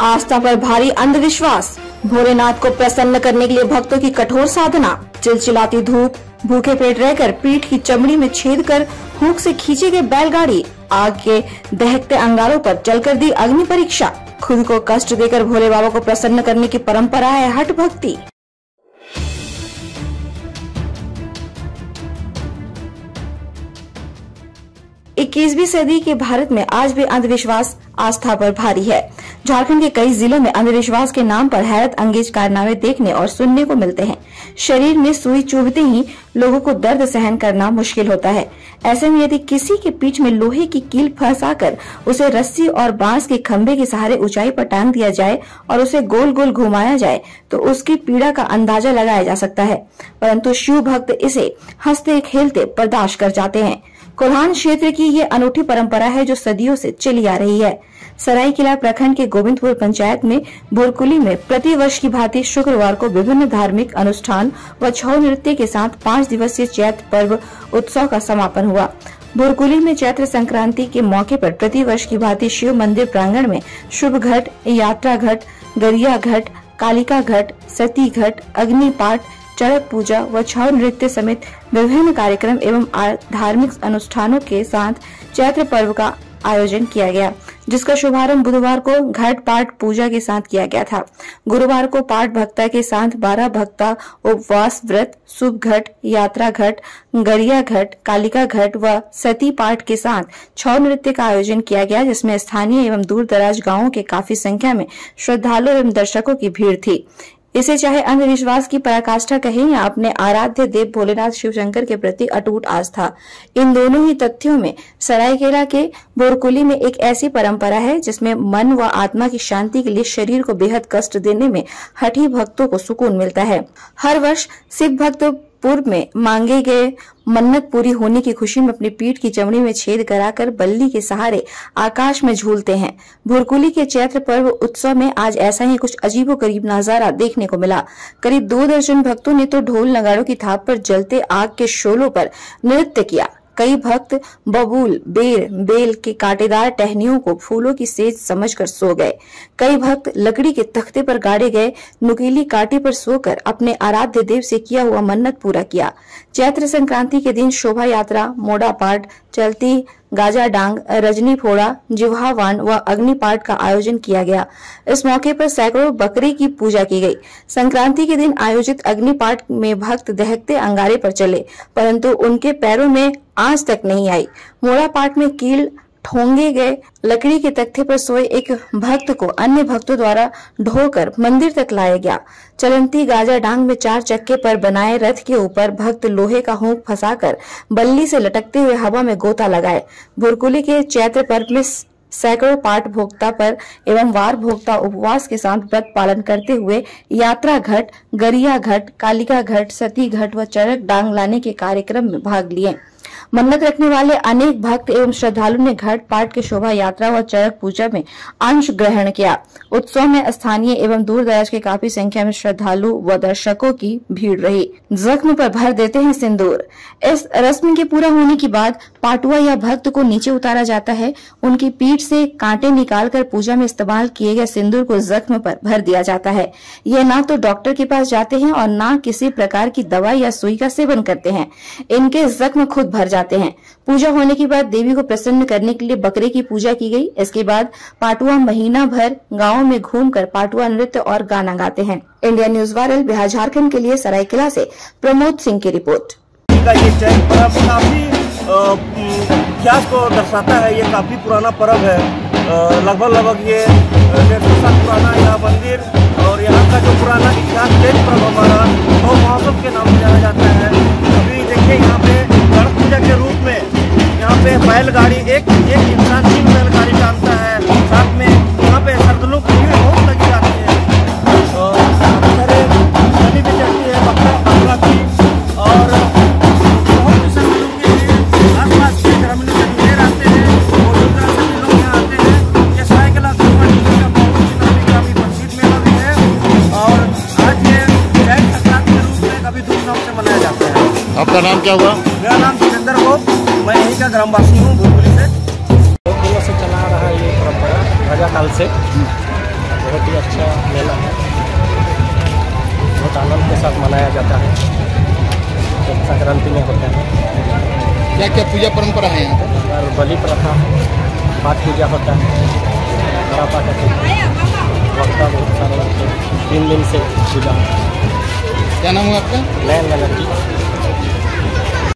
आस्था पर भारी अंधविश्वास, भोलेनाथ को प्रसन्न करने के लिए भक्तों की कठोर साधना। चिलचिलाती धूप, भूखे पेट रहकर पीठ की चमड़ी में छेद कर हुक से खींची गई बैलगाड़ी, आग के दहकते अंगारों पर चलकर दी अग्नि परीक्षा। खुद को कष्ट देकर भोले बाबा को प्रसन्न करने की परंपरा है हठ भक्ति। इक्कीसवीं सदी के भारत में आज भी अंधविश्वास आस्था पर भारी है। झारखंड के कई जिलों में अंधविश्वास के नाम पर हैरत अंगेज कारनामे देखने और सुनने को मिलते हैं। शरीर में सुई चुभते ही लोगों को दर्द सहन करना मुश्किल होता है। ऐसे में यदि किसी के पीठ में लोहे की कील फंसाकर उसे रस्सी और बांस के खंभे के सहारे ऊंचाई पर टांग दिया जाए और उसे गोल गोल घुमाया जाए तो उसकी पीड़ा का अंदाजा लगाया जा सकता है, परंतु शिव भक्त इसे हंसते खेलते बर्दाश्त कर जाते हैं। कोल्हान क्षेत्र की ये अनूठी परंपरा है जो सदियों से चली आ रही है। सरायकेला प्रखंड के गोविंदपुर पंचायत में भुरकुली में प्रतिवर्ष की भांति शुक्रवार को विभिन्न धार्मिक अनुष्ठान व छऊ नृत्य के साथ 5 दिवसीय चैत्र पर्व उत्सव का समापन हुआ। भुरकुली में चैत्र संक्रांति के मौके पर प्रतिवर्ष की भांति शिव मंदिर प्रांगण में शुभ घट, यात्रा घट, गरिया घट, कालिका घट, सती घट, अग्नि पाठ, चड़क पूजा व छऊ नृत्य समेत विभिन्न कार्यक्रम एवं धार्मिक अनुष्ठानों के साथ चैत्र पर्व का आयोजन किया गया, जिसका शुभारंभ बुधवार को घट पाठ पूजा के साथ किया गया था। गुरुवार को पाठ भक्ता के साथ 12 भक्ता उपवास व्रत, शुभ घट, यात्रा घट, गरिया घट, कालिका घट व सती पाठ के साथ छऊ नृत्य का आयोजन किया गया, जिसमें स्थानीय एवं दूर दराज गाँवों के काफी संख्या में श्रद्धालु एवं दर्शकों की भीड़ थी। इसे चाहे अंधविश्वास की पराकाष्ठा कहें या अपने आराध्य देव भोलेनाथ शिव शंकर के प्रति अटूट आस्था, इन दोनों ही तथ्यों में सरायकेला के भुरकुली में एक ऐसी परंपरा है जिसमें मन व आत्मा की शांति के लिए शरीर को बेहद कष्ट देने में हठी भक्तों को सुकून मिलता है। हर वर्ष सिख भक्त पूर्व में मांगे गए मन्नत पूरी होने की खुशी में अपनी पीठ की चमड़ी में छेद कराकर बल्ली के सहारे आकाश में झूलते हैं। भुरकुली के चैत्र पर्व उत्सव में आज ऐसा ही कुछ अजीबोगरीब नजारा देखने को मिला। करीब 2 दर्जन भक्तों ने तो ढोल नगाड़ों की थाप पर जलते आग के शोलों पर नृत्य किया। कई भक्त बबूल, बेर, बेल के कांटेदार टहनियों को फूलों की सेज समझकर सो गए। कई भक्त लकड़ी के तख्ते पर गाड़े गए नुकीली कांटे पर सोकर अपने आराध्य देव से किया हुआ मन्नत पूरा किया। चैत्र संक्रांति के दिन शोभा यात्रा, मोड़ा पाठ, चलती गाजा डांग, रजनी फोड़ा, जिह्वावान व अग्नि पाठ का आयोजन किया गया। इस मौके पर सैकड़ों बकरे की पूजा की गई। संक्रांति के दिन आयोजित अग्नि पाठ में भक्त दहकते अंगारे पर चले, परंतु उनके पैरों में आंच तक नहीं आई। मोड़ा पाठ में कील ठोंगे गए लकड़ी के तख्ते पर सोए एक भक्त को अन्य भक्तों द्वारा ढोकर मंदिर तक लाया गया। चलंती गाजा डांग में 4 चक्के पर बनाए रथ के ऊपर भक्त लोहे का हुक फंसाकर बल्ली से लटकते हुए हवा में गोता लगाए। भुरकुली के चैत्र पर्व में सैकड़ों पाठ भोक्ता पर एवं वार भोक्ता उपवास के साथ व्रत पालन करते हुए यात्रा घट, गरिया घट, कालिका घट, सती घट व चरक डांग लाने के कार्यक्रम में भाग लिए। मन्नत रखने वाले अनेक भक्त एवं श्रद्धालु ने घट पाठ के शोभा यात्रा व चरक पूजा में अंश ग्रहण किया। उत्सव में स्थानीय एवं दूर दराज के काफी संख्या में श्रद्धालु व दर्शकों की भीड़ रही। जख्म पर भर देते हैं सिंदूर। इस रस्म के पूरा होने के बाद पाटुआ या भक्त को नीचे उतारा जाता है। उनकी पीठ से कांटे निकालकर पूजा में इस्तेमाल किए गए सिंदूर को जख्म पर भर दिया जाता है। यह ना तो डॉक्टर के पास जाते हैं और ना किसी प्रकार की दवा या सुई का सेवन करते हैं। इनके जख्म खुद भर जाते हैं। पूजा होने के बाद देवी को प्रसन्न करने के लिए बकरे की पूजा की गई। इसके बाद पाटुआ महीना भर गाँव में घूमकर पाटुआ नृत्य और गाना गाते हैं। India news viral Bihar Jharkhand के लिए सरायकेला से प्रमोद सिंह की रिपोर्ट। ये चैत्र पर्व काफी इतिहास को दर्शाता है। ये काफी पुराना पर्व है। लगभग ये 150 साल पुराना यह मंदिर और यहाँ का जो पुराना इतिहास चैत्र पर्व हमारा छऊ महोत्सव के नाम से जाना जाता है। अभी देखिए यहाँ पे गणेश पूजा के रूप में यहाँ पे बैलगाड़ी एक इंसान 3 बैलगाड़ी टानता है। साथ में यहाँ पे श्रद्धालुओं की भीड़ बहुत लगी जाती है। गली भी चलती है बकरा की और बहुत श्रद्धालु के आसपास के ग्रामीण से जुड़े रहते हैं और दूर दराज से लोग यहाँ आते हैं। ये सरायकेला का काफी प्रसिद्ध मेला भी है और आज ये चैत्र संक्रांति के रूप में काफी धूमधाम से मनाया जाता है। आपका नाम क्या हुआ? मेरा नाम जितेंद्र को, मैं यहीं का ग्रामवासी हूँ भुरकुली से। बहुत दिनों से चला रहा है ये परंपरा राजा काल से। बहुत ही अच्छा मेला है, बहुत आनंद के साथ मनाया जाता है। जब संक्रांति में होता है। क्या क्या पूजा परंपरा है यहाँ पर? और बलि प्रथा, पाठ पूजा होता है, बड़ा पाठ वक्ता बहुत सारे लगते हैं। 3 दिन से पूजा। क्या नाम है आपका? नयन बनर्जी।